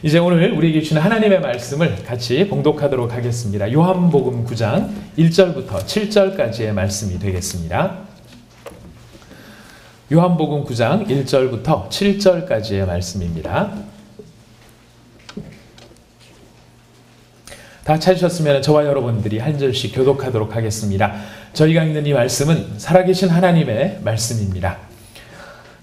이제 오늘 우리에게 주시는 하나님의 말씀을 같이 봉독하도록 하겠습니다. 요한복음 9장 1절부터 7절까지의 말씀이 되겠습니다. 요한복음 9장 1절부터 7절까지의 말씀입니다. 다 찾으셨으면 저와 여러분들이 한 절씩 교독하도록 하겠습니다. 저희가 읽는 이 말씀은 살아계신 하나님의 말씀입니다.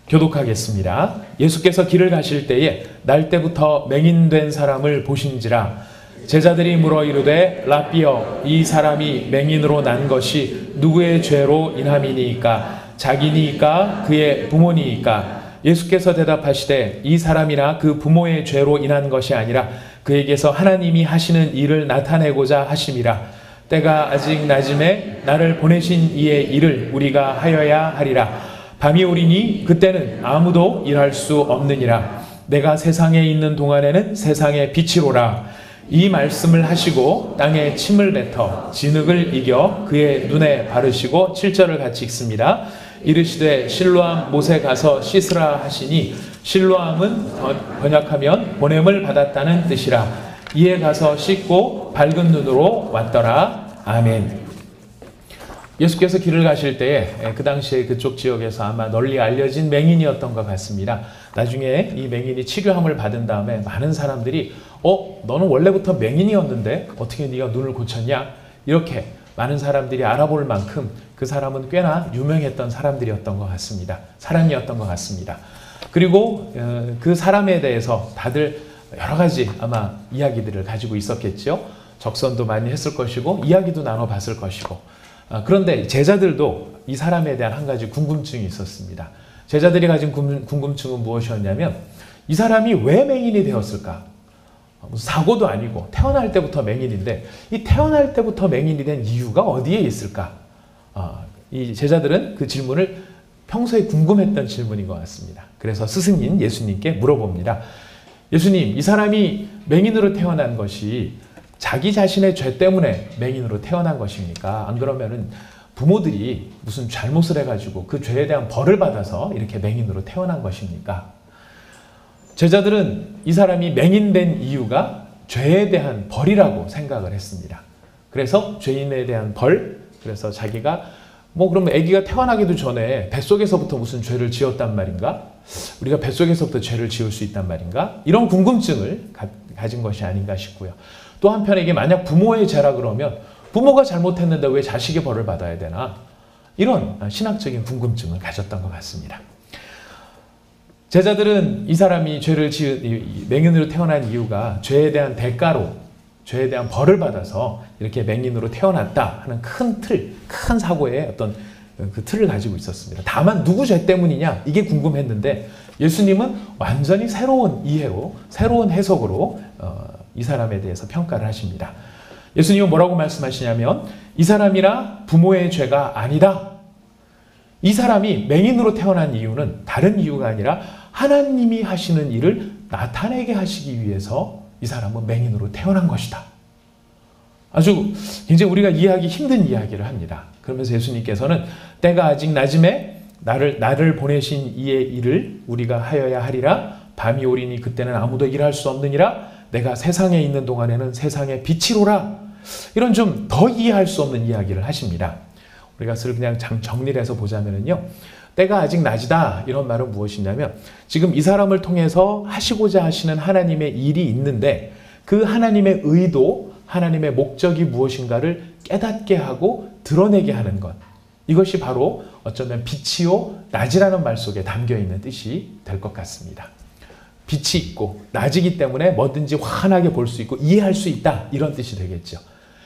교독하겠습니다. 예수께서 길을 가실 때에 날 때부터 맹인된 사람을 보신지라. 제자들이 물어 이르되 라삐여, 이 사람이 맹인으로 난 것이 누구의 죄로 인함이니이까? 자기니이까 그의 부모니이까? 예수께서 대답하시되 이 사람이나 그 부모의 죄로 인한 것이 아니라 그에게서 하나님이 하시는 일을 나타내고자 하심이라. 때가 아직 낮음에 나를 보내신 이의 일을 우리가 하여야 하리라. 밤이 오리니 그때는 아무도 일할 수 없느니라. 내가 세상에 있는 동안에는 세상의 빛이로라. 이 말씀을 하시고 땅에 침을 뱉어 진흙을 이겨 그의 눈에 바르시고 7절을 같이 읽습니다. 이르시되 실로암 못에 가서 씻으라 하시니, 실로암은 번역하면 보냄을 받았다는 뜻이라. 이에 가서 씻고 밝은 눈으로 왔더라. 아멘. 예수께서 길을 가실 때에 그 당시에 그쪽 지역에서 아마 널리 알려진 맹인이었던 것 같습니다. 나중에 이 맹인이 치료함을 받은 다음에 많은 사람들이 너는 원래부터 맹인이었는데 어떻게 네가 눈을 고쳤냐? 이렇게 많은 사람들이 알아볼 만큼 그 사람은 꽤나 유명했던 사람들이었던 것 같습니다. 사람이었던 것 같습니다. 그리고 그 사람에 대해서 다들 여러 가지 아마 이야기들을 가지고 있었겠죠. 적선도 많이 했을 것이고 이야기도 나눠봤을 것이고. 그런데 제자들도 이 사람에 대한 한 가지 궁금증이 있었습니다. 제자들이 가진 궁금증은 무엇이었냐면 이 사람이 왜 맹인이 되었을까? 무슨 사고도 아니고 태어날 때부터 맹인인데 이 태어날 때부터 맹인이 된 이유가 어디에 있을까? 이 제자들은 그 질문을 평소에 궁금했던 질문인 것 같습니다. 그래서 스승인 예수님께 물어봅니다. 예수님, 이 사람이 맹인으로 태어난 것이 자기 자신의 죄 때문에 맹인으로 태어난 것입니까? 안 그러면은 부모들이 무슨 잘못을 해가지고 그 죄에 대한 벌을 받아서 이렇게 맹인으로 태어난 것입니까? 제자들은 이 사람이 맹인된 이유가 죄에 대한 벌이라고 생각을 했습니다. 그래서 죄인에 대한 벌, 그래서 자기가 그러면 아기가 태어나기도 전에 뱃속에서부터 무슨 죄를 지었단 말인가? 우리가 뱃속에서부터 죄를 지을 수 있단 말인가? 이런 궁금증을 가진 것이 아닌가 싶고요. 또 한편에 이게 만약 부모의 죄라 그러면 부모가 잘못했는데 왜 자식의 벌을 받아야 되나? 이런 신학적인 궁금증을 가졌던 것 같습니다. 제자들은 이 사람이 맹인으로 태어난 이유가 죄에 대한 대가로, 죄에 대한 벌을 받아서 이렇게 맹인으로 태어났다 하는 큰 사고의 어떤 그 틀을 가지고 있었습니다. 다만 누구 죄 때문이냐? 이게 궁금했는데 예수님은 완전히 새로운 이해로, 새로운 해석으로 이 사람에 대해서 평가를 하십니다. 예수님은 뭐라고 말씀하시냐면 이 사람이나 부모의 죄가 아니다. 이 사람이 맹인으로 태어난 이유는 다른 이유가 아니라 하나님이 하시는 일을 나타내게 하시기 위해서 이 사람은 맹인으로 태어난 것이다. 아주 굉장히 우리가 이해하기 힘든 이야기를 합니다. 그러면서 예수님께서는 때가 아직 낮음에 나를 보내신 이의 일을 우리가 하여야 하리라. 밤이 오리니 그때는 아무도 일할 수 없느니라. 내가 세상에 있는 동안에는 세상의 빛이로라. 이런 좀 더 이해할 수 없는 이야기를 하십니다. 우리가 그냥 정리를 해서 보자면요. 때가 아직 낮이다. 이런 말은 무엇이냐면 지금 이 사람을 통해서 하시고자 하시는 하나님의 일이 있는데 그 하나님의 의도, 하나님의 목적이 무엇인가를 깨닫게 하고 드러내게 하는 것. 이것이 바로 어쩌면 빛이요 낮이라는 말 속에 담겨있는 뜻이 될 것 같습니다. 빛이 있고 낮이기 때문에 뭐든지 환하게 볼 수 있고 이해할 수 있다. 이런 뜻이 되겠죠.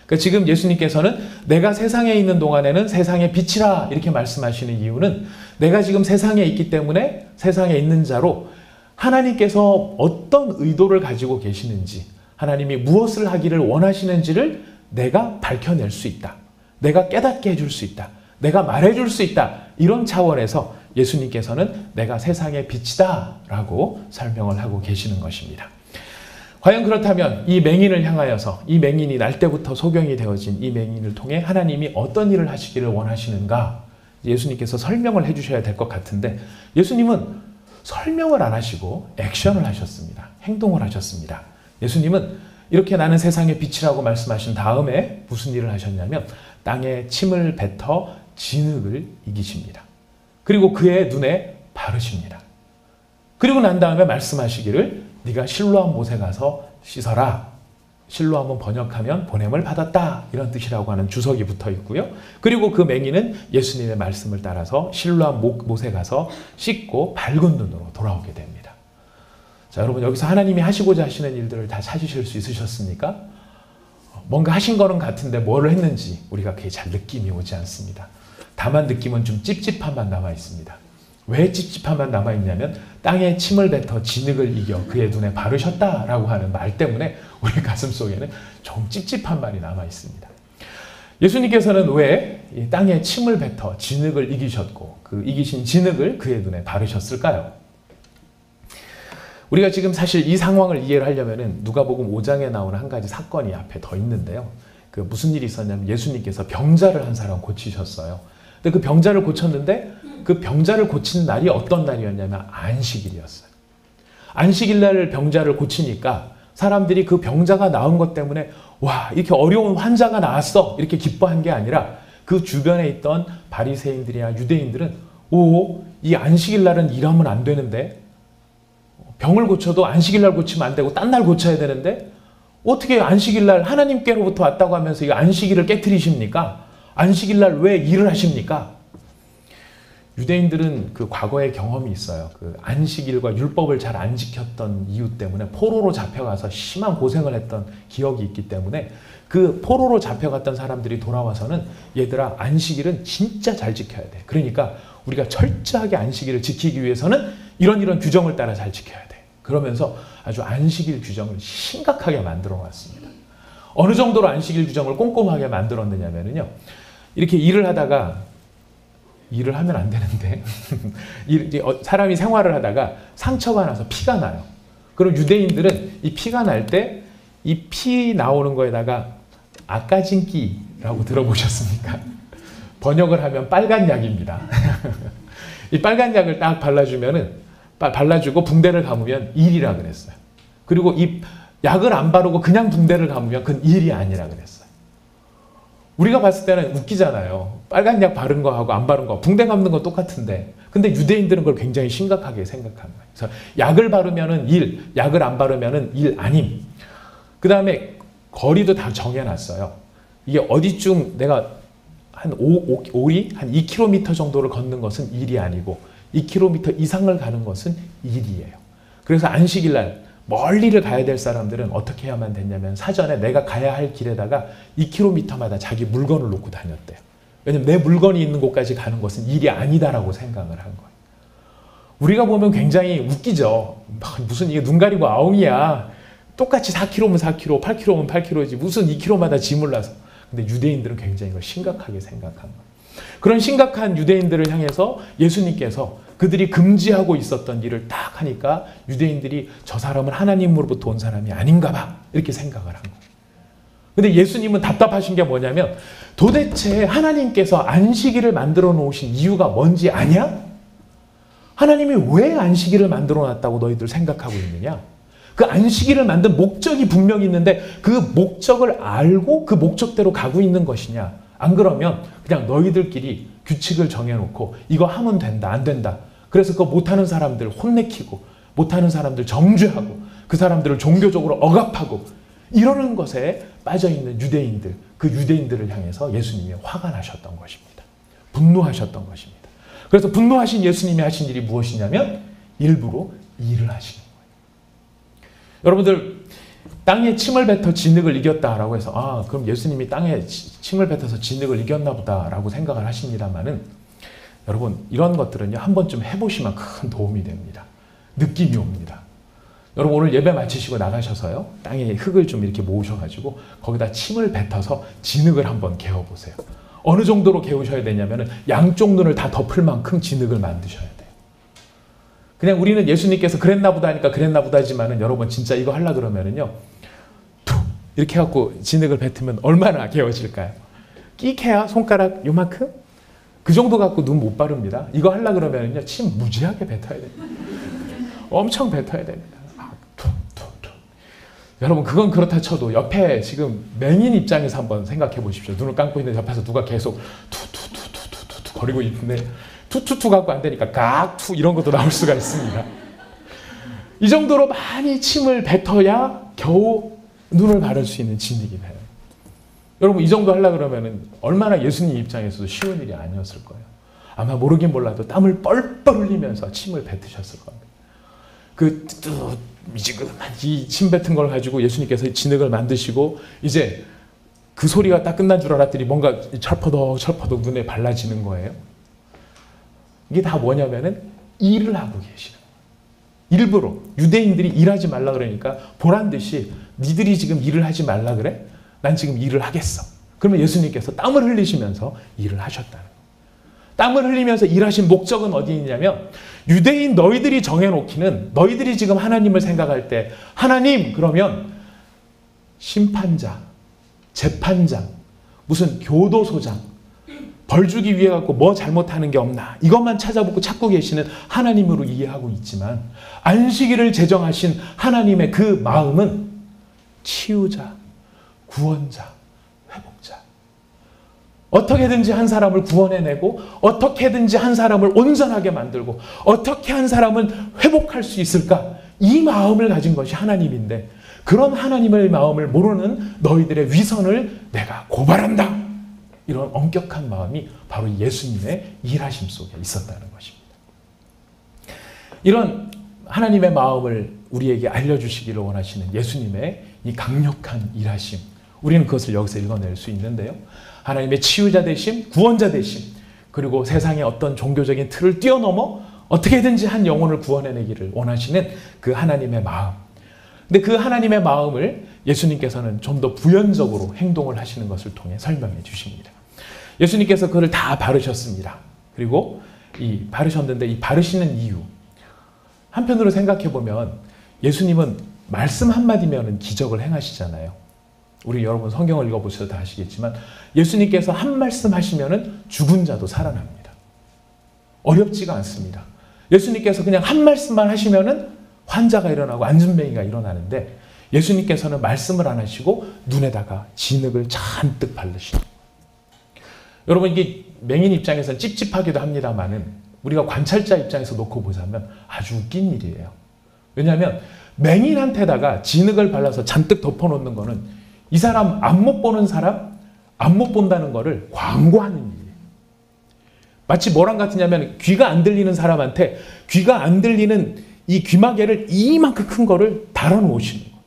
그러니까 지금 예수님께서는 내가 세상에 있는 동안에는 세상의 빛이라 이렇게 말씀하시는 이유는 내가 지금 세상에 있기 때문에 세상에 있는 자로 하나님께서 어떤 의도를 가지고 계시는지, 하나님이 무엇을 하기를 원하시는지를 내가 밝혀낼 수 있다. 내가 깨닫게 해줄 수 있다. 내가 말해줄 수 있다. 이런 차원에서 예수님께서는 내가 세상의 빛이다 라고 설명을 하고 계시는 것입니다. 과연 그렇다면 이 맹인을 향하여서 이 맹인이 날 때부터 소경이 되어진 이 맹인을 통해 하나님이 어떤 일을 하시기를 원하시는가? 예수님께서 설명을 해주셔야 될 것 같은데 예수님은 설명을 안 하시고 액션을 하셨습니다. 행동을 하셨습니다. 예수님은 이렇게 나는 세상의 빛이라고 말씀하신 다음에 무슨 일을 하셨냐면 땅에 침을 뱉어 진흙을 이기십니다. 그리고 그의 눈에 바르십니다. 그리고 난 다음에 말씀하시기를 네가 실로암 못에 가서 씻어라. 실로암은 번역하면 보냄을 받았다 이런 뜻이라고 하는 주석이 붙어 있고요. 그리고 그 맹인은 예수님의 말씀을 따라서 실로암 못에 가서 씻고 밝은 눈으로 돌아오게 됩니다. 자, 여러분 여기서 하나님이 하시고자 하시는 일들을 다 찾으실 수 있으셨습니까? 뭔가 하신 거는 같은데 뭘 했는지 우리가 그게 잘 느낌이 오지 않습니다. 다만 느낌은 좀 찝찝함만 남아 있습니다. 왜 찝찝함만 남아 있냐면 땅에 침을 뱉어 진흙을 이겨 그의 눈에 바르셨다라고 하는 말 때문에 우리 가슴 속에는 좀 찝찝한 말이 남아 있습니다. 예수님께서는 왜 이 땅에 침을 뱉어 진흙을 이기셨고 그 이기신 진흙을 그의 눈에 바르셨을까요? 우리가 지금 사실 이 상황을 이해를 하려면은 누가복음 5장에 나오는 한 가지 사건이 앞에 더 있는데요. 그 무슨 일이 있었냐면 예수님께서 병자를 한 사람 고치셨어요. 근데 그 병자를 고쳤는데 그 병자를 고친 날이 어떤 날이었냐면 안식일이었어요. 안식일 날 병자를 고치니까 사람들이 그 병자가 나은 것 때문에 와 이렇게 어려운 환자가 나았어 이렇게 기뻐한 게 아니라 그 주변에 있던 바리새인들이나 유대인들은 오, 이 안식일 날은 일하면 안 되는데 병을 고쳐도 안식일 날 고치면 안 되고 딴 날 고쳐야 되는데 어떻게 안식일 날 하나님께로부터 왔다고 하면서 이 안식일을 깨트리십니까? 안식일 날 왜 일을 하십니까? 유대인들은 그 과거의 경험이 있어요. 그 안식일과 율법을 잘 안 지켰던 이유 때문에 포로로 잡혀가서 심한 고생을 했던 기억이 있기 때문에 그 포로로 잡혀갔던 사람들이 돌아와서는 얘들아 안식일은 진짜 잘 지켜야 돼. 그러니까 우리가 철저하게 안식일을 지키기 위해서는 이런 규정을 따라 잘 지켜야 돼. 그러면서 아주 안식일 규정을 심각하게 만들어 놨습니다. 어느 정도로 안식일 규정을 꼼꼼하게 만들었느냐면요. 이렇게 일을 하다가 일을 하면 안 되는데 사람이 생활을 하다가 상처가 나서 피가 나요. 그럼 유대인들은 이 피가 날 때 이 피 나오는 거에다가 아까진기라고 들어보셨습니까? 번역을 하면 빨간 약입니다. 이 빨간 약을 딱 발라주고 붕대를 감으면 일이라 그랬어요. 그리고 이 약을 안 바르고 그냥 붕대를 감으면 그건 일이 아니라 그랬어요. 우리가 봤을 때는 웃기잖아요. 빨간 약 바른 거하고 안 바른 거, 붕대 감는 거 똑같은데. 근데 유대인들은 그걸 굉장히 심각하게 생각하는 거예요. 그래서 약을 바르면은 일, 약을 안 바르면은 일 아님. 그 다음에 거리도 다 정해놨어요. 이게 어디쯤 내가 한 2km 정도를 걷는 것은 일이 아니고 2km 이상을 가는 것은 일이에요. 그래서 안식일 날 멀리를 가야 될 사람들은 어떻게 해야만 됐냐면 사전에 내가 가야 할 길에다가 2km마다 자기 물건을 놓고 다녔대요. 왜냐면 내 물건이 있는 곳까지 가는 것은 일이 아니다라고 생각을 한 거예요. 우리가 보면 굉장히 웃기죠. 무슨 이게 눈 가리고 아웅이야. 똑같이 4km면 4km, 8km면 8km지 무슨 2km마다 짐을 놔서. 근데 유대인들은 굉장히 이걸 심각하게 생각한 거예요. 그런 심각한 유대인들을 향해서 예수님께서 그들이 금지하고 있었던 일을 딱 하니까 유대인들이 저 사람은 하나님으로부터 온 사람이 아닌가 봐 이렇게 생각을 한 거예요. 근데 예수님은 답답하신 게 뭐냐면 도대체 하나님께서 안식일을 만들어 놓으신 이유가 뭔지 아냐? 하나님이 왜 안식일을 만들어 놨다고 너희들 생각하고 있느냐? 그 안식일을 만든 목적이 분명히 있는데 그 목적을 알고 그 목적대로 가고 있는 것이냐? 안 그러면 그냥 너희들끼리 규칙을 정해놓고 이거 하면 된다, 안 된다. 그래서 그거 못하는 사람들 혼내키고 못하는 사람들 정죄하고 그 사람들을 종교적으로 억압하고 이러는 것에 빠져있는 유대인들, 그 유대인들을 향해서 예수님이 화가 나셨던 것입니다. 분노하셨던 것입니다. 그래서 분노하신 예수님이 하신 일이 무엇이냐면 일부러 일을 하시는 거예요. 여러분들 땅에 침을 뱉어 진흙을 이겼다라고 해서 아 그럼 예수님이 땅에 침을 뱉어서 진흙을 이겼나 보다라고 생각을 하십니다만은 여러분 이런 것들은요 한 번쯤 해보시면 큰 도움이 됩니다. 느낌이 옵니다. 여러분 오늘 예배 마치시고 나가셔서요 땅에 흙을 좀 이렇게 모으셔가지고 거기다 침을 뱉어서 진흙을 한번 개어보세요. 어느 정도로 개우셔야 되냐면은 양쪽 눈을 다 덮을 만큼 진흙을 만드셔야 돼요. 그냥 우리는 예수님께서 그랬나 보다 하니까 그랬나 보다 하지만은 여러분 진짜 이거 하려 그러면은요 툭 이렇게 해갖고 진흙을 뱉으면 얼마나 개어질까요? 끼케야 손가락 요만큼? 그 정도 갖고 눈 못 바릅니다. 이거 하려 그러면은요 침 무지하게 뱉어야 됩니다. 엄청 뱉어야 됩니다. 툭 여러분 그건 그렇다 쳐도 옆에 지금 맹인 입장에서 한번 생각해 보십시오. 눈을 감고 있는 옆에서 누가 계속 투투투투투투 거리고 있는데 투투투 갖고 안 되니까 각투 이런 것도 나올 수가 있습니다. 이 정도로 많이 침을 뱉어야 겨우 눈을 바를 수 있는 진리긴 해요. 여러분 이 정도 하려고 그러면 얼마나 예수님 입장에서도 쉬운 일이 아니었을 거예요. 아마 모르긴 몰라도 땀을 뻘뻘 흘리면서 침을 뱉으셨을 겁니다. 그 미지근한 이 침 뱉은 걸 가지고 예수님께서 진흙을 만드시고 이제 그 소리가 딱 끝난 줄 알았더니 뭔가 철퍼덕 눈에 발라지는 거예요. 이게 다 뭐냐면은 일을 하고 계시는 거예요. 일부러 유대인들이 일하지 말라 그러니까 보란 듯이 니들이 지금 일을 하지 말라 그래? 난 지금 일을 하겠어. 그러면 예수님께서 땀을 흘리시면서 일을 하셨다는 거예요. 땀을 흘리면서 일하신 목적은 어디 있냐면 유대인 너희들이 정해놓기는 너희들이 지금 하나님을 생각할 때 하나님 그러면 심판자, 재판장, 무슨 교도소장 벌 주기 위해 갖고 뭐 잘못하는 게 없나 이것만 찾아보고 찾고 계시는 하나님으로 이해하고 있지만 안식일을 제정하신 하나님의 그 마음은 치유자, 구원자, 회복자 어떻게든지 한 사람을 구원해내고 어떻게든지 한 사람을 온전하게 만들고 어떻게 한 사람은 회복할 수 있을까 이 마음을 가진 것이 하나님인데 그런 하나님의 마음을 모르는 너희들의 위선을 내가 고발한다. 이런 엄격한 마음이 바로 예수님의 일하심 속에 있었다는 것입니다. 이런 하나님의 마음을 우리에게 알려주시기를 원하시는 예수님의 이 강력한 일하심 우리는 그것을 여기서 읽어낼 수 있는데요. 하나님의 치유자 되심, 구원자 되심 그리고 세상의 어떤 종교적인 틀을 뛰어넘어 어떻게든지 한 영혼을 구원해내기를 원하시는 그 하나님의 마음. 근데 그 하나님의 마음을 예수님께서는 좀 더 부연적으로 행동을 하시는 것을 통해 설명해 주십니다. 예수님께서 그걸 다 바르셨습니다. 그리고 이 바르셨는데 이 바르시는 이유 한편으로 생각해 보면 예수님은 말씀 한마디면 기적을 행하시잖아요. 우리 여러분 성경을 읽어보셔도 다 아시겠지만 예수님께서 한 말씀 하시면 죽은 자도 살아납니다. 어렵지가 않습니다. 예수님께서 그냥 한 말씀만 하시면 환자가 일어나고 안진뱅이가 일어나는데 예수님께서는 말씀을 안 하시고 눈에다가 진흙을 잔뜩 바르시고 여러분 이게 맹인 입장에서는 찝찝하기도 합니다만은 우리가 관찰자 입장에서 놓고 보자면 아주 웃긴 일이에요. 왜냐하면 맹인한테다가 진흙을 발라서 잔뜩 덮어놓는 거는 이 사람 안못 보는 사람 안 못 본다는 거를 광고하는 일이에요. 마치 뭐랑 같으냐면 귀가 안 들리는 사람한테 귀가 안 들리는 이 귀마개를 이만큼 큰 거를 달아놓으시는 거예요.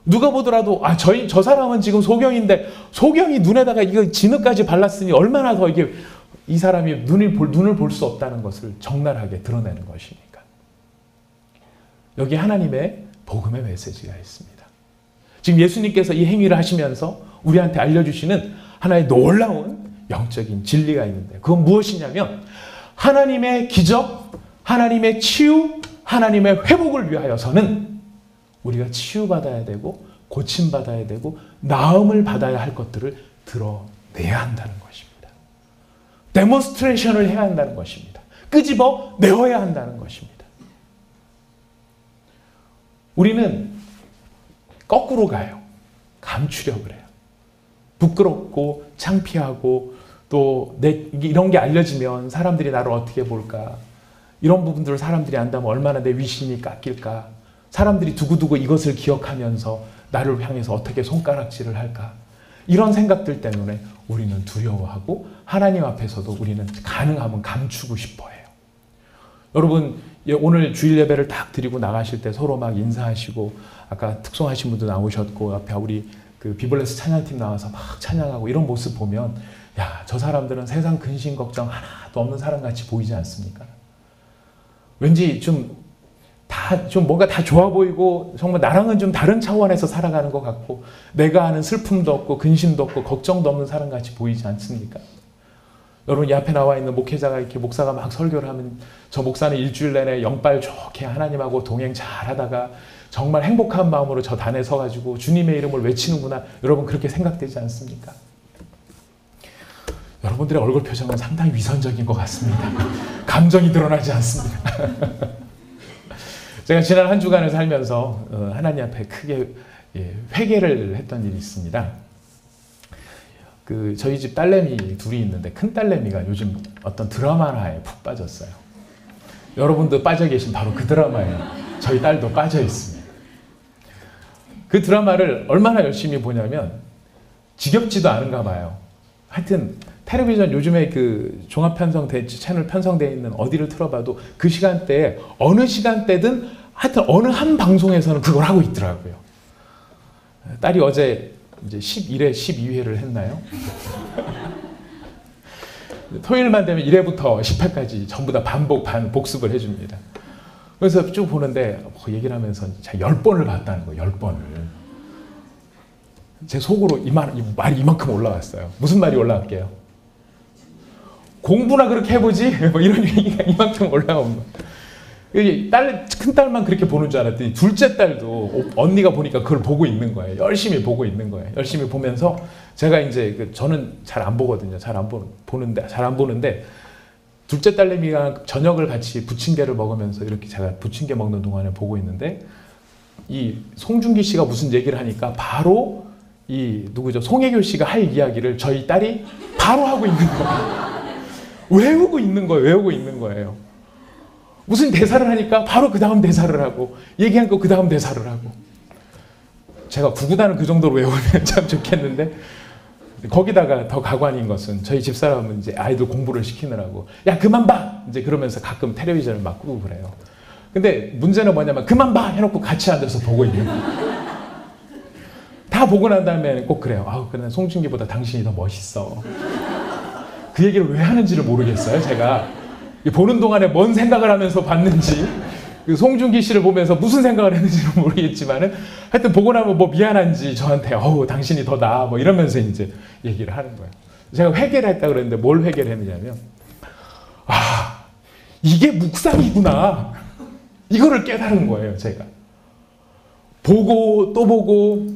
누가 보더라도 저 사람은 지금 소경인데 소경이 눈에다가 이거 진흙까지 발랐으니 얼마나 더 이게 이 사람이 눈을 볼 수 없다는 것을 적나라하게 드러내는 것이니까. 여기 하나님의 복음의 메시지가 있습니다. 지금 예수님께서 이 행위를 하시면서 우리한테 알려주시는 하나의 놀라운 영적인 진리가 있는데 그건 무엇이냐면 하나님의 기적, 하나님의 치유, 하나님의 회복을 위하여서는 우리가 치유받아야 되고 고침받아야 되고 나음을 받아야 할 것들을 드러내야 한다는 것입니다. 데몬스트레이션을 해야 한다는 것입니다. 끄집어 내어야 한다는 것입니다. 우리는 거꾸로 가요. 감추려고 해요. 부끄럽고 창피하고 또 이런 게 알려지면 사람들이 나를 어떻게 볼까? 이런 부분들을 사람들이 안다면 얼마나 내 위신이 깎일까? 사람들이 두고두고 이것을 기억하면서 나를 향해서 어떻게 손가락질을 할까? 이런 생각들 때문에 우리는 두려워하고 하나님 앞에서도 우리는 가능하면 감추고 싶어 해요. 여러분 오늘 주일 예배를 딱 드리고 나가실 때 서로 막 인사하시고 아까 특송하신 분도 나오셨고 앞에 우리 그 비블레스 찬양팀 나와서 막 찬양하고 이런 모습 보면 야, 저 사람들은 세상 근심 걱정 하나도 없는 사람 같이 보이지 않습니까? 왠지 좀 뭔가 다 좋아 보이고 정말 나랑은 좀 다른 차원에서 살아가는 것 같고 내가 아는 슬픔도 없고 근심도 없고 걱정도 없는 사람 같이 보이지 않습니까? 여러분 이 앞에 나와 있는 목회자가 이렇게 목사가 막 설교를 하면 저 목사는 일주일 내내 영빨 좋게 하나님하고 동행 잘 하다가 정말 행복한 마음으로 저 단에 서가지고 주님의 이름을 외치는구나. 여러분 그렇게 생각되지 않습니까? 여러분들의 얼굴 표정은 상당히 위선적인 것 같습니다. 감정이 드러나지 않습니다. 제가 지난 한 주간을 살면서 하나님 앞에 크게 회개를 했던 일이 있습니다. 저희 집 딸내미 둘이 있는데 큰 딸내미가 요즘 어떤 드라마 하나에 푹 빠졌어요. 여러분도 빠져 계신 바로 그 드라마에 저희 딸도 빠져 있습니다. 그 드라마를 얼마나 열심히 보냐면 지겹지도 않은가 봐요. 하여튼 텔레비전 요즘에 종합 편성돼 채널 편성되어 있는 어디를 틀어봐도 그 시간대에 어느 시간대든 하여튼 어느 한 방송에서는 그걸 하고 있더라고요. 딸이 어제 이제 11회, 12회를 했나요? 토요일만 되면 1회부터 10회까지 전부 다 복습을 해줍니다. 그래서 쭉 보는데 얘기를 하면서 10번을 봤다는 거예요. 10번을. 제 속으로 말이 이만큼 올라왔어요. 무슨 말이 올라갈게요? 공부나 그렇게 해보지? 뭐 이런 얘기가 이만큼 올라온 거예요. 큰딸만 그렇게 보는 줄 알았더니 둘째 딸도 언니가 보니까 그걸 보고 있는 거예요. 열심히 보고 있는 거예요. 열심히 보면서 제가 이제 저는 잘 안 보거든요. 잘 안 보는데 둘째 딸내미가 저녁을 같이 부침개를 먹으면서 이렇게 제가 부침개 먹는 동안에 보고 있는데 이 송중기 씨가 무슨 얘기를 하니까 바로 누구죠? 송혜교 씨가 할 이야기를 저희 딸이 바로 하고 있는 거예요. 외우고 있는 거예요. 무슨 대사를 하니까 바로 그 다음 대사를 하고 얘기한 거 그 다음 대사를 하고 제가 구구단을 그 정도로 외우면 참 좋겠는데 거기다가 더 가관인 것은 저희 집사람은 이제 아이들 공부를 시키느라고 야 그만 봐! 이제 그러면서 가끔 텔레비전을 막 끄고 그래요. 근데 문제는 뭐냐면 그만 봐! 해놓고 같이 앉아서 보고 있는 거예요. 다 보고 난 다음에 꼭 그래요. 그래 송중기보다 당신이 더 멋있어. 그 얘기를 왜 하는지를 모르겠어요. 제가 보는 동안에 뭔 생각을 하면서 봤는지 송중기 씨를 보면서 무슨 생각을 했는지는 모르겠지만은 하여튼 보고 나면 뭐 미안한지 저한테 당신이 더 나아 뭐 이러면서 이제 얘기를 하는 거예요. 제가 회개를 했다 그랬는데 뭘 회개를 했느냐면 이게 묵상이구나 이거를 깨달은 거예요. 제가 보고 또 보고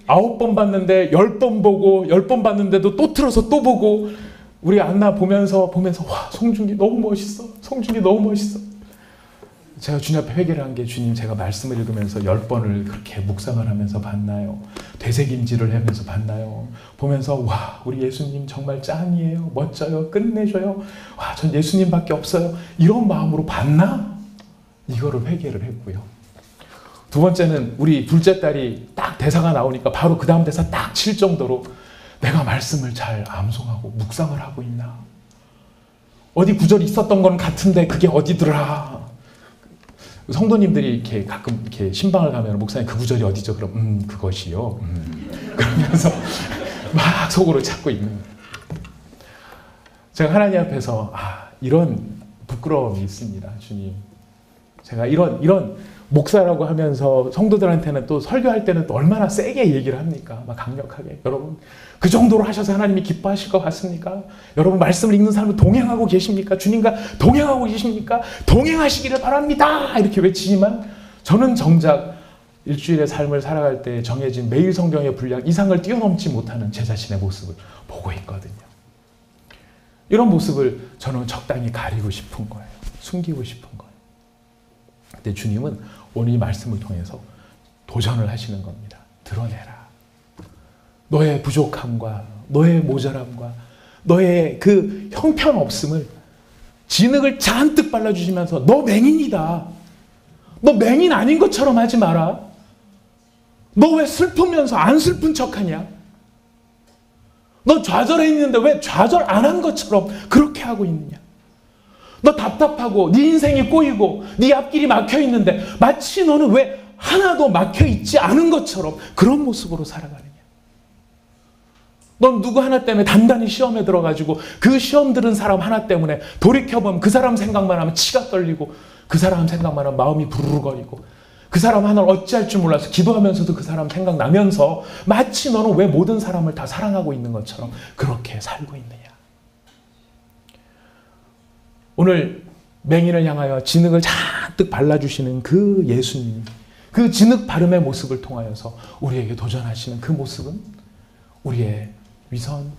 9번 봤는데 10번 보고 10번 봤는데도 또 틀어서 또 보고 우리 안나 보면서 와 송중기 너무 멋있어. 송중기 너무 멋있어. 제가 주님 앞에 회개를 한 게 주님 제가 말씀을 읽으면서 10번을 그렇게 묵상을 하면서 봤나요? 되새김질을 하면서 봤나요? 보면서 와 우리 예수님 정말 짱이에요. 멋져요. 끝내줘요. 와 전 예수님밖에 없어요. 이런 마음으로 봤나? 이거를 회개를 했고요. 두 번째는 우리 둘째 딸이 딱 대사가 나오니까 바로 그 다음 대사 딱 칠 정도로 내가 말씀을 잘 암송하고 묵상을 하고 있나? 어디 구절이 있었던 건 같은데 그게 어디더라? 성도님들이 이렇게 가끔 이렇게 신방을 가면 목사님 그 구절이 어디죠? 그럼 그것이요. 그러면서 막 속으로 찾고 있는 거예요. 제가 하나님 앞에서 이런 부끄러움이 있습니다. 주님. 제가 이런 목사라고 하면서 성도들한테는 또 설교할 때는 또 얼마나 세게 얘기를 합니까? 막 강력하게. 여러분 그 정도로 하셔서 하나님이 기뻐하실 것 같습니까? 여러분 말씀을 읽는 사람을 동행하고 계십니까? 주님과 동행하고 계십니까? 동행하시기를 바랍니다. 이렇게 외치지만 저는 정작 일주일의 삶을 살아갈 때 정해진 매일 성경의 분량 이상을 뛰어넘지 못하는 제 자신의 모습을 보고 있거든요. 이런 모습을 저는 적당히 가리고 싶은 거예요. 숨기고 싶은 거예요. 근데 주님은 오늘 이 말씀을 통해서 도전을 하시는 겁니다. 드러내라. 너의 부족함과 너의 모자람과 너의 그 형편없음을 진흙을 잔뜩 발라주시면서 너 맹인이다. 너 맹인 아닌 것처럼 하지 마라. 너 왜 슬프면서 안 슬픈 척하냐? 너 좌절해 있는데 왜 좌절 안 한 것처럼 그렇게 하고 있느냐? 너 답답하고 네 인생이 꼬이고 네 앞길이 막혀있는데 마치 너는 왜 하나도 막혀있지 않은 것처럼 그런 모습으로 살아가느냐? 넌 누구 하나 때문에 단단히 시험에 들어가지고 그 시험 들은 사람 하나 때문에 돌이켜보면 그 사람 생각만 하면 치가 떨리고 그 사람 생각만 하면 마음이 부르르거리고 그 사람 하나를 어찌할 줄 몰라서 기도하면서도 그 사람 생각나면서 마치 너는 왜 모든 사람을 다 사랑하고 있는 것처럼 그렇게 살고 있느냐? 오늘 맹인을 향하여 진흙을 잔뜩 발라주시는 그 예수님, 그 진흙 바름의 모습을 통하여서 우리에게 도전하시는 그 모습은 우리의 위선,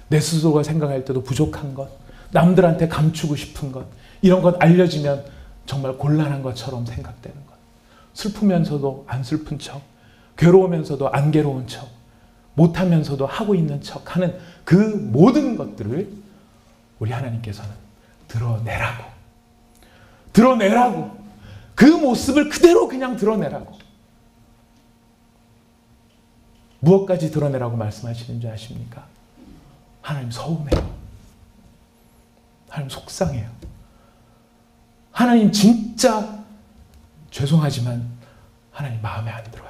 내 스스로가 생각할 때도 부족한 것, 남들한테 감추고 싶은 것, 이런 것 알려지면 정말 곤란한 것처럼 생각되는 것. 슬프면서도 안 슬픈 척, 괴로우면서도 안 괴로운 척, 못하면서도 하고 있는 척 하는 그 모든 것들을 우리 하나님께서는 드러내라고 그 모습을 그대로 그냥 드러내라고. 무엇까지 드러내라고 말씀하시는지 아십니까? 하나님 서운해요. 하나님 속상해요. 하나님 진짜 죄송하지만 하나님 마음에 안 들어요.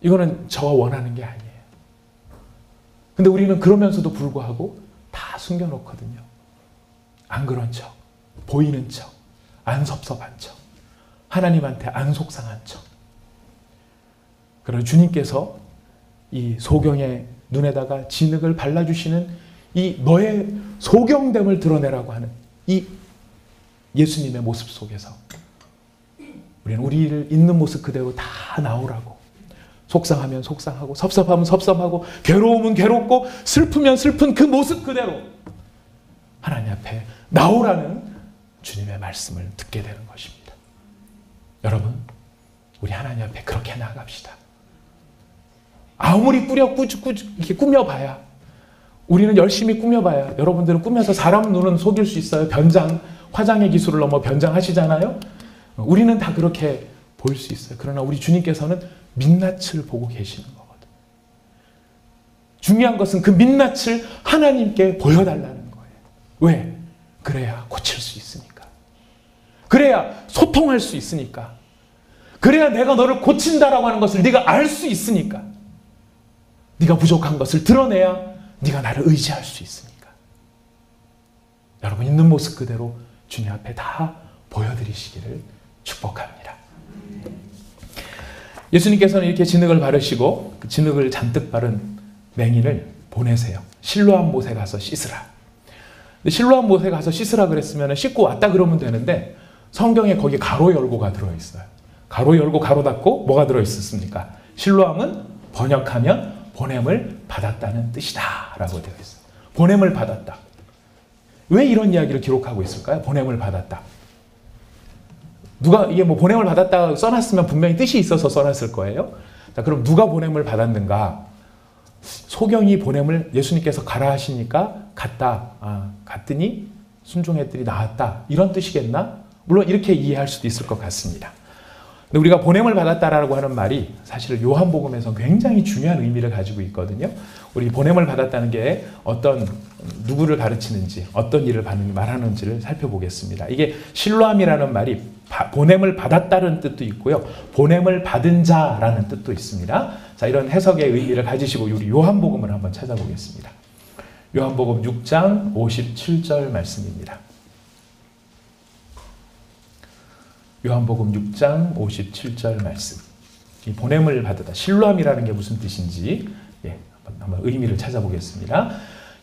이거는 저가 원하는 게 아니에요. 근데 우리는 그러면서도 불구하고 다 숨겨놓거든요. 안 그런 척, 보이는 척, 안 섭섭한 척, 하나님한테 안 속상한 척. 그러나 주님께서 이 소경의 눈에다가 진흙을 발라주시는 이 너의 소경됨을 드러내라고 하는 이 예수님의 모습 속에서 우리는 우리를 있는 모습 그대로 다 나오라고, 속상하면 속상하고 섭섭하면 섭섭하고 괴로우면 괴롭고 슬프면 슬픈 그 모습 그대로 하나님 앞에 나오라는 주님의 말씀을 듣게 되는 것입니다. 여러분, 우리 하나님 앞에 그렇게 나아갑시다. 아무리 이렇게 꾸며봐야, 우리는 열심히 꾸며봐야, 여러분들은 꾸며서 사람 눈은 속일 수 있어요. 화장의 기술을 넘어 변장하시잖아요. 우리는 다 그렇게 보일 수 있어요. 그러나 우리 주님께서는 민낯을 보고 계시는 거거든요. 중요한 것은 그 민낯을 하나님께 보여달라는 거예요. 왜? 그래야 고칠 수 있으니까. 그래야 소통할 수 있으니까. 그래야 내가 너를 고친다라고 하는 것을 네가 알 수 있으니까. 네가 부족한 것을 드러내야 네가 나를 의지할 수 있으니까. 여러분, 있는 모습 그대로 주님 앞에 다 보여드리시기를 축복합니다. 예수님께서는 이렇게 진흙을 바르시고 그 진흙을 잔뜩 바른 맹인을 보내세요. 실로암 못에 가서 씻으라. 근데 실로암 못에 가서 씻으라 그랬으면 씻고 왔다 그러면 되는데 성경에 거기 가로 열고가 들어있어요. 가로 열고 가로 닫고 뭐가 들어있었습니까? 실로암은 번역하면 보냄을 받았다는 뜻이다 라고 되어 있어요. 보냄을 받았다. 왜 이런 이야기를 기록하고 있을까요? 보냄을 받았다. 누가 이게 뭐 보냄을 받았다 써놨으면 분명히 뜻이 있어서 써놨을 거예요. 자, 그럼 누가 보냄을 받았는가? 소경이 보냄을 예수님께서 가라 하시니까 갔다. 갔더니 순종했더니 나았다. 이런 뜻이겠나? 물론 이렇게 이해할 수도 있을 것 같습니다. 근데 우리가 보냄을 받았다라고 하는 말이 사실 요한복음에서 굉장히 중요한 의미를 가지고 있거든요. 우리 보냄을 받았다는 게 누구를 가르치는지, 어떤 일을 말하는지를 살펴보겠습니다. 이게 실로암이라는 말이 보냄을 받았다는 뜻도 있고요. 보냄을 받은 자라는 뜻도 있습니다. 자, 이런 해석의 의미를 가지시고 우리 요한복음을 한번 찾아보겠습니다. 요한복음 6장 57절 말씀입니다. 요한복음 6장 57절 말씀. 이 보냄을 받았다. 실로암이라는 게 무슨 뜻인지 한번 의미를 찾아보겠습니다.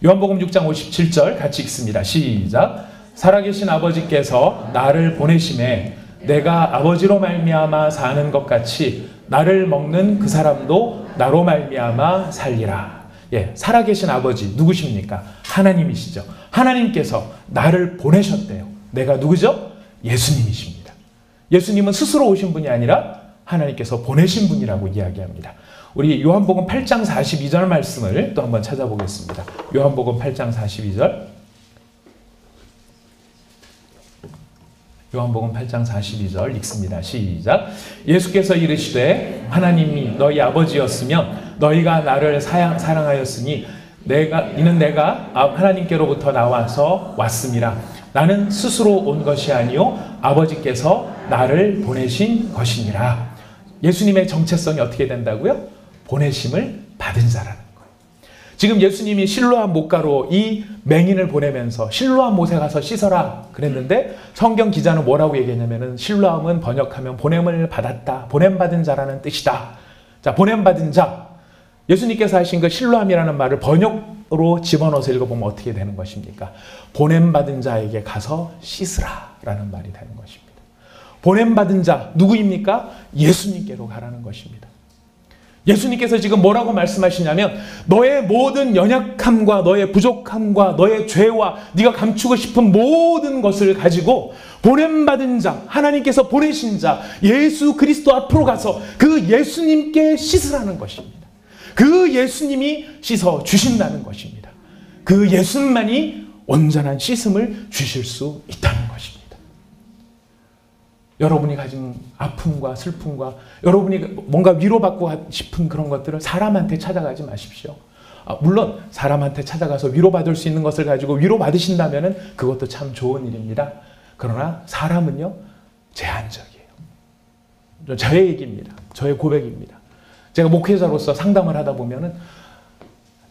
요한복음 6장 57절 같이 읽습니다. 시작. 살아계신 아버지께서 나를 보내심에 내가 아버지로 말미암아 사는 것 같이 나를 먹는 그 사람도 나로 말미암아 살리라. 살아계신 아버지 누구십니까? 하나님이시죠. 하나님께서 나를 보내셨대요. 내가 누구죠? 예수님이십니다. 예수님은 스스로 오신 분이 아니라 하나님께서 보내신 분이라고 이야기합니다. 우리 요한복음 8장 42절 말씀을 또 한번 찾아보겠습니다. 요한복음 8장 42절. 요한복음 8장 42절 읽습니다. 시작. 예수께서 이르시되 하나님이 너희 아버지였으면 너희가 나를 사랑하였으니 이는 내가 하나님께로부터 나와서 왔음이라. 나는 스스로 온 것이 아니요 아버지께서 나를 보내신 것이니라. 예수님의 정체성이 어떻게 된다고요? 보내심을 받은 자라는 거예요. 지금 예수님이 실로암 못가로 이 맹인을 보내면서 실로암 못에 가서 씻어라 그랬는데 성경 기자는 뭐라고 얘기했냐면은 실로암은 번역하면 보냄을 받았다, 보냄받은 자라는 뜻이다. 자, 보냄받은 자. 예수님께서 하신 그 실로암이라는 말을 번역으로 집어넣어서 읽어보면 어떻게 되는 것입니까? 보냄받은 자에게 가서 씻으라 라는 말이 되는 것입니다. 보냄받은 자 누구입니까? 예수님께로 가라는 것입니다. 예수님께서 지금 뭐라고 말씀하시냐면 너의 모든 연약함과 너의 부족함과 너의 죄와 네가 감추고 싶은 모든 것을 가지고 보냄받은 자, 하나님께서 보내신 자 예수 그리스도 앞으로 가서 그 예수님께 씻으라는 것입니다. 그 예수님이 씻어 주신다는 것입니다. 그 예수님만이 온전한 씻음을 주실 수 있다는 것입니다. 여러분이 가진 아픔과 슬픔과 여러분이 뭔가 위로받고 싶은 그런 것들을 사람한테 찾아가지 마십시오. 물론 사람한테 찾아가서 위로받을 수 있는 것을 가지고 위로받으신다면 그것도 참 좋은 일입니다. 그러나 사람은요, 제한적이에요. 저의 얘기입니다. 저의 고백입니다. 제가 목회자로서 상담을 하다 보면은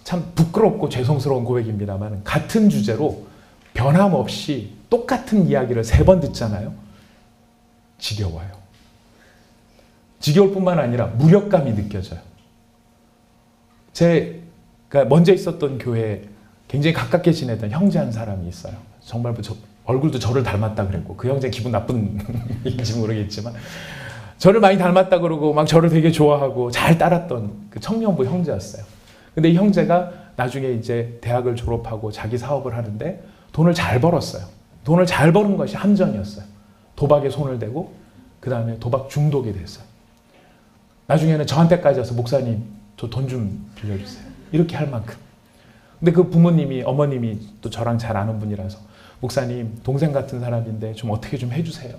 참 부끄럽고 죄송스러운 고백입니다만 같은 주제로 변함없이 똑같은 이야기를 3번 듣잖아요. 지겨워요. 지겨울 뿐만 아니라 무력감이 느껴져요. 제가 먼저 있었던 교회에 굉장히 가깝게 지내던 형제 한 사람이 있어요. 정말 얼굴도 저를 닮았다 그랬고 그 형제 기분 나쁜인지 모르겠지만 저를 많이 닮았다 그러고 막 저를 되게 좋아하고 잘 따랐던 그 청년부 형제였어요. 근데 이 형제가 나중에 이제 대학을 졸업하고 자기 사업을 하는데 돈을 잘 벌었어요. 돈을 잘 버는 것이 함정이었어요. 도박에 손을 대고 그 다음에 도박 중독이 됐어요. 나중에는 저한테까지 와서 목사님 저 돈 좀 빌려주세요. 이렇게 할 만큼. 근데 그 부모님이 어머님이 또 저랑 잘 아는 분이라서 목사님 동생 같은 사람인데 좀 어떻게 좀 해주세요.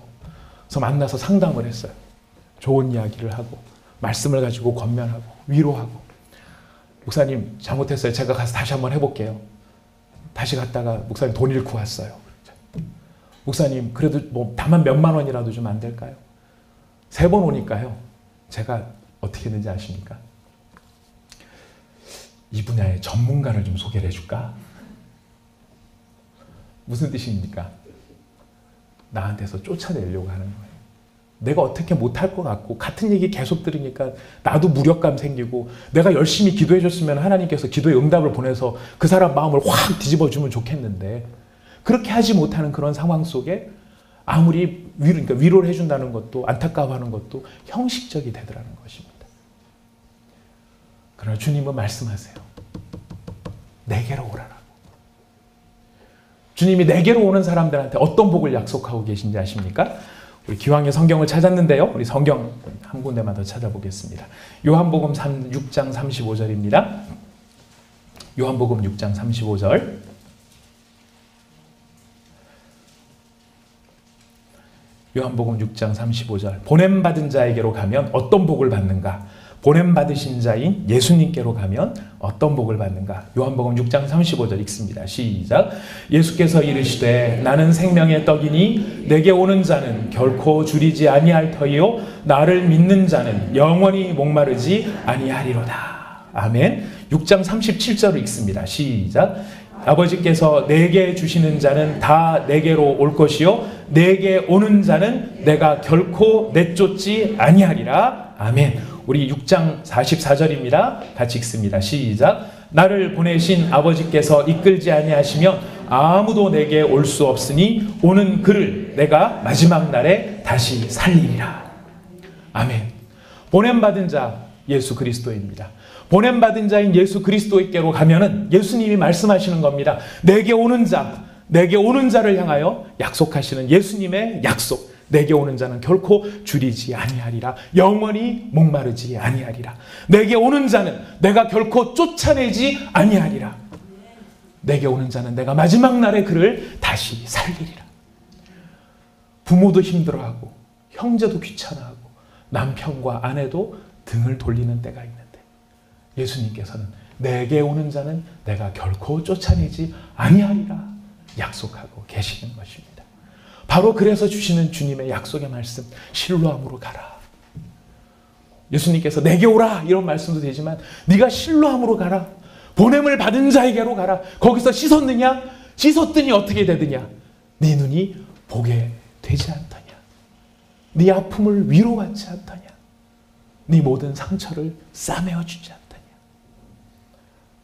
그래서 만나서 상담을 했어요. 좋은 이야기를 하고 말씀을 가지고 권면하고 위로하고 목사님 잘못했어요. 제가 가서 다시 한번 해볼게요. 다시 갔다가 목사님 돈 잃고 왔어요. 목사님 그래도 뭐 다만 몇만 원이라도 좀 안 될까요? 3번 오니까요. 제가 어떻게 했는지 아십니까? 이 분야의 전문가를 좀 소개를 해줄까? 무슨 뜻입니까? 나한테서 쫓아내려고 하는 거예요. 내가 어떻게 못할 것 같고 같은 얘기 계속 들으니까 나도 무력감 생기고 내가 열심히 기도해 줬으면 하나님께서 기도의 응답을 보내서 그 사람 마음을 확 뒤집어주면 좋겠는데 그렇게 하지 못하는 그런 상황 속에 아무리 그러니까 위로를 해준다는 것도 안타까워하는 것도 형식적이 되더라는 것입니다. 그러나 주님은 말씀하세요. 내게로 오라라고. 주님이 내게로 오는 사람들한테 어떤 복을 약속하고 계신지 아십니까? 우리 기왕에 성경을 찾았는데요. 우리 성경 한 군데만 더 찾아보겠습니다. 요한복음 6장 35절입니다. 요한복음 6장 35절. 요한복음 6장 35절. 보냄받은 자에게로 가면 어떤 복을 받는가? 보냄받으신 자인 예수님께로 가면 어떤 복을 받는가? 요한복음 6장 35절 읽습니다. 시작. 예수께서 이르시되 나는 생명의 떡이니 내게 오는 자는 결코 줄이지 아니할 터이요 나를 믿는 자는 영원히 목마르지 아니하리로다. 아멘. 6장 37절을 읽습니다. 시작. 아버지께서 내게 주시는 자는 다 내게로 올 것이요 내게 오는 자는 내가 결코 내쫓지 아니하리라. 아멘. 우리 6장 44절입니다. 같이 읽습니다. 시작. 나를 보내신 아버지께서 이끌지 아니하시면 아무도 내게 올 수 없으니 오는 그를 내가 마지막 날에 다시 살리리라. 아멘. 보냄받은 자 예수 그리스도입니다. 보냄받은 자인 예수 그리스도께로 가면은 예수님이 말씀하시는 겁니다. 내게 오는 자를 향하여 약속하시는 예수님의 약속. 내게 오는 자는 결코 줄이지 아니하리라. 영원히 목마르지 아니하리라. 내게 오는 자는 내가 결코 쫓아내지 아니하리라. 내게 오는 자는 내가 마지막 날에 그를 다시 살리리라. 부모도 힘들어하고 형제도 귀찮아하고 남편과 아내도 등을 돌리는 때가 있는데 예수님께서는 내게 오는 자는 내가 결코 쫓아내지 아니하리라 약속하고 계시는 것입니다. 바로 그래서 주시는 주님의 약속의 말씀, 실로암으로 가라. 예수님께서 내게 오라 이런 말씀도 되지만 네가 실로암으로 가라. 보냄을 받은 자에게로 가라. 거기서 씻었느냐? 씻었더니 어떻게 되느냐? 네 눈이 보게 되지 않더냐? 네 아픔을 위로받지 않더냐? 네 모든 상처를 싸매어 주지 않더냐?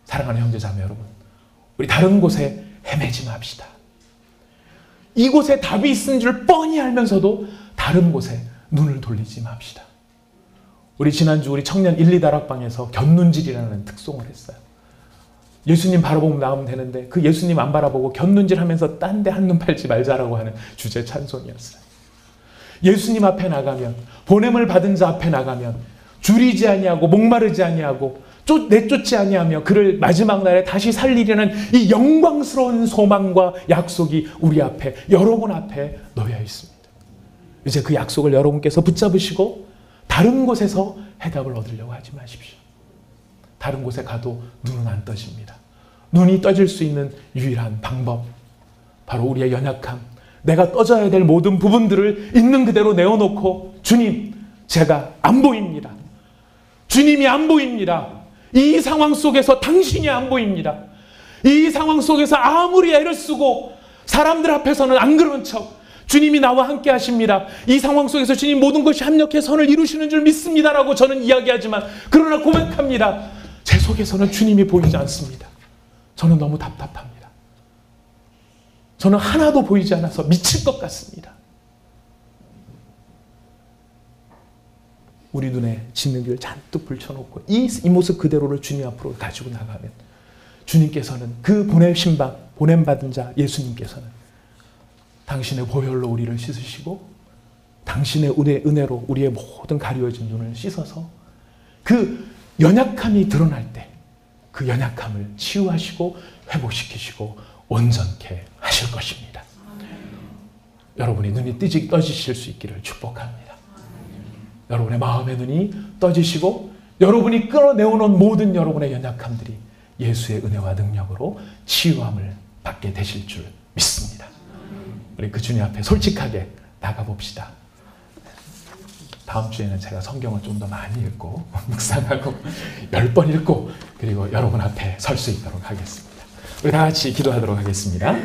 사랑하는 형제자매 여러분, 우리 다른 곳에 헤매지 맙시다. 이곳에 답이 있는 줄 뻔히 알면서도 다른 곳에 눈을 돌리지 맙시다. 우리 지난주 우리 청년 1, 2다락방에서 곁눈질이라는 특송을 했어요. 예수님 바라보면 나오면 되는데 그 예수님 안 바라보고 곁눈질하면서 딴 데 한눈 팔지 말자라고 하는 주제 찬송이었어요. 예수님 앞에 나가면, 보냄을 받은 자 앞에 나가면 줄이지 아니하고 목마르지 아니하고 내쫓지 아니하며 그를 마지막 날에 다시 살리려는 이 영광스러운 소망과 약속이 우리 앞에, 여러분 앞에 놓여 있습니다. 이제 그 약속을 여러분께서 붙잡으시고 다른 곳에서 해답을 얻으려고 하지 마십시오. 다른 곳에 가도 눈은 안 떠집니다. 눈이 떠질 수 있는 유일한 방법, 바로 우리의 연약함, 내가 떠져야 될 모든 부분들을 있는 그대로 내어놓고, 주님, 제가 안 보입니다. 주님이 안 보입니다. 이 상황 속에서 당신이 안 보입니다. 이 상황 속에서 아무리 애를 쓰고 사람들 앞에서는 안 그런 척 주님이 나와 함께 하십니다. 이 상황 속에서 주님 모든 것이 합력해 선을 이루시는 줄 믿습니다라고 저는 이야기하지만, 그러나 고백합니다. 제 속에서는 주님이 보이지 않습니다. 저는 너무 답답합니다. 저는 하나도 보이지 않아서 미칠 것 같습니다. 우리 눈에 진흙을 잔뜩 불쳐놓고 이 모습 그대로를 주님 앞으로 가지고 나가면, 주님께서는 그 보냄받은 자 예수님께서는 당신의 보혈로 우리를 씻으시고 당신의 은혜로 우리의 모든 가려진 눈을 씻어서 그 연약함이 드러날 때 그 연약함을 치유하시고 회복시키시고 온전케 하실 것입니다. 여러분이 눈이 떠지실 수 있기를 축복합니다. 여러분의 마음의 눈이 떠지시고 여러분이 끌어내오는 모든 여러분의 연약함들이 예수의 은혜와 능력으로 치유함을 받게 되실 줄 믿습니다. 우리 그 주님 앞에 솔직하게 나가봅시다. 다음 주에는 제가 성경을 좀 더 많이 읽고 묵상하고 10번 읽고 그리고 여러분 앞에 설 수 있도록 하겠습니다. 우리 다 같이 기도하도록 하겠습니다.